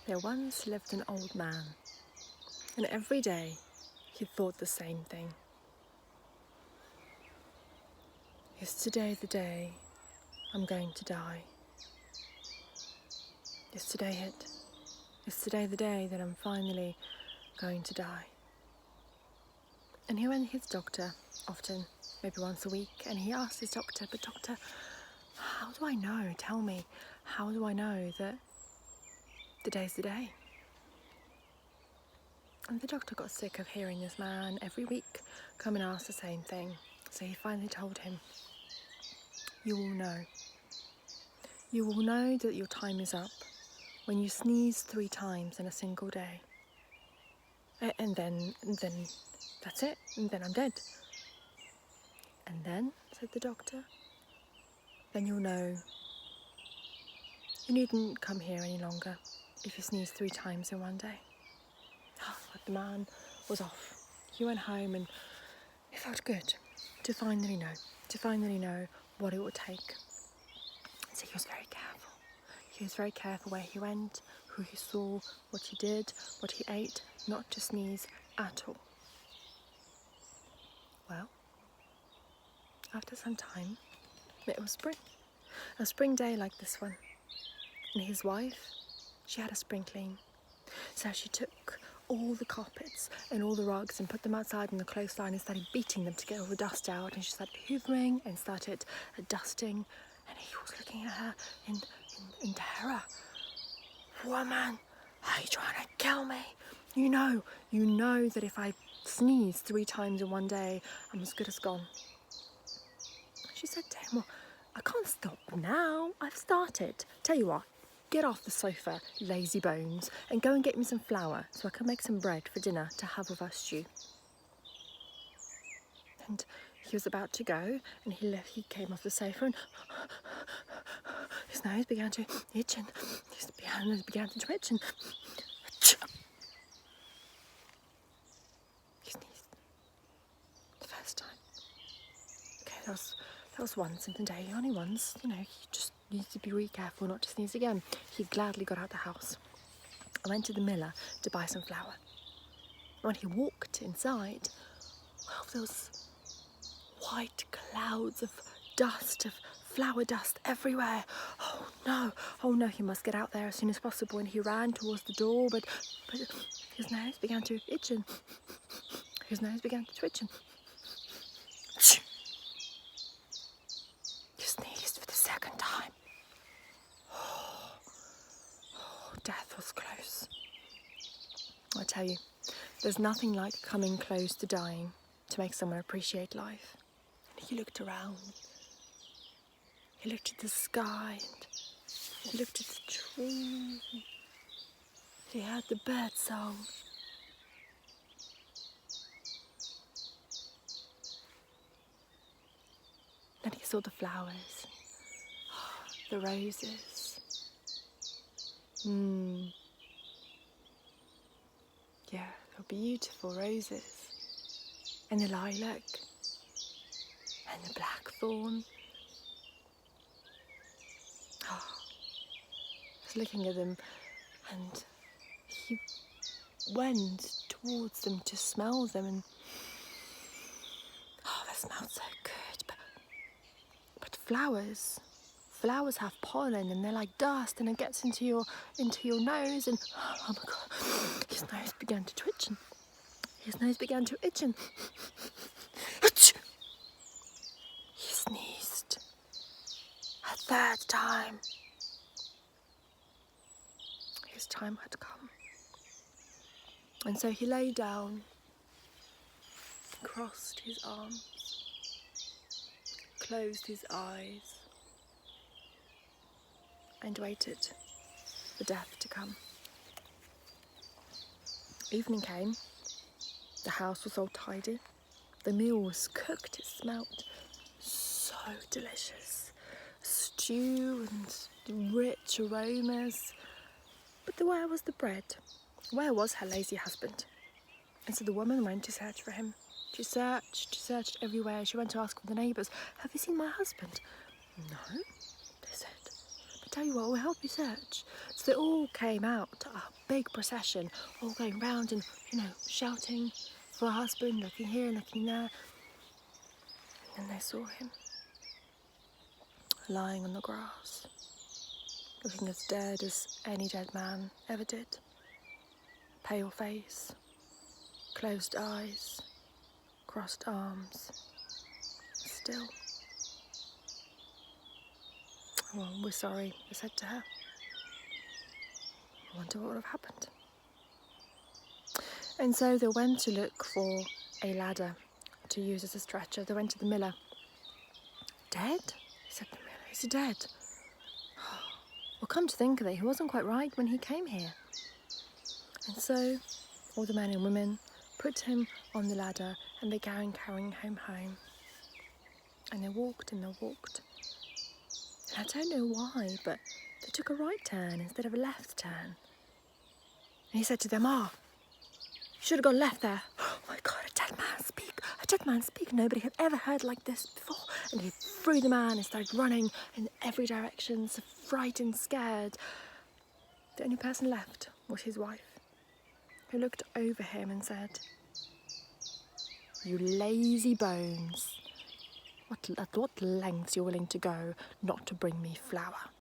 There once lived an old man, and every day he thought the same thing. Is today the day I'm going to die? Is today it? Is today the day that I'm finally going to die? And he went to his doctor often, maybe once a week, and he asked his doctor, but doctor, how do I know? Tell me, how do I know that the day's the day? And the doctor got sick of hearing this man every week come and ask the same thing. So he finally told him, you will know. You will know that your time is up when you sneeze 3 times in a single day. And then that's it, and then I'm dead. And then, said the doctor, then you'll know you needn't come here any longer if you sneeze 3 times in one day. But the man was off. He went home and it felt good to finally know what it would take. So he was very careful. He was very careful where he went, who he saw, what he did, what he ate, not to sneeze at all. Well, after some time, it was spring. A spring day like this one. And his wife, she had a spring clean. So she took all the carpets and all the rugs and put them outside on the clothesline and started beating them to get all the dust out. And she started hoovering and started dusting. And he was looking at her in terror. Woman, are you trying to kill me? You know that if I sneeze 3 times in one day, I'm as good as gone. She said to him, well, I can't stop now. I've started. Tell you what, get off the sofa, lazy bones, and go and get me some flour so I can make some bread for dinner to have with our stew. And he was about to go, and he came off the sofa, and his nose began to itch, and his hands began to twitch, and he sneezed. The first time. Okay, that was once in the day, only once. He just needs to be really careful not to sneeze again. He gladly got out the house. I went to the miller to buy some flour. When he walked inside, well, there was white clouds of dust, of flour dust everywhere. Oh no, he must get out there as soon as possible. And he ran towards the door, but his nose began to itch and his nose began to twitch and he sneezed for the second time. Death was close. I tell you, there's nothing like coming close to dying to make someone appreciate life. And he looked around. He looked at the sky and he looked at the trees. He heard the bird song. Then he saw the flowers, the roses. Yeah, they were beautiful roses. And the lilac and the blackthorn. I was looking at them and he went towards them to smell them and they smelled so good. But flowers have pollen and they're like dust and it gets into your nose and oh my God, his nose began to twitch and his nose began to itch and he sneezed a 3rd time. His time had come. And so he lay down, crossed his arms, closed his eyes, and waited for death to come. Evening came, the house was all tidy, the meal was cooked, it smelt so delicious. Stew and rich aromas. But where was the bread? Where was her lazy husband? And so the woman went to search for him. She searched everywhere. She went to ask all the neighbours, have you seen my husband? No, they said. But tell you what, we'll help you search. So they all came out, a big procession, all going round and, shouting for a husband, looking here, looking there. And then they saw him lying on the grass, looking as dead as any dead man ever did. Pale face, closed eyes, crossed arms, still. Well, we're sorry, they said to her. I wonder what would have happened. And so they went to look for a ladder to use as a stretcher. They went to the miller. Dead? Said the miller. Is he dead? Well, come to think of it, he wasn't quite right when he came here. And so all the men and women put him on the ladder and began carrying him home. And they walked and they walked. And I don't know why, but they took a right turn instead of a left turn. And he said to them, you should have gone left there. Oh my God, a dead man speak. A dead man speak. Nobody had ever heard like this before. And he threw the man and started running in every direction, so frightened, scared. The only person left was his wife, who looked over him and said, "You lazy bones. At what lengths you're willing to go not to bring me flour."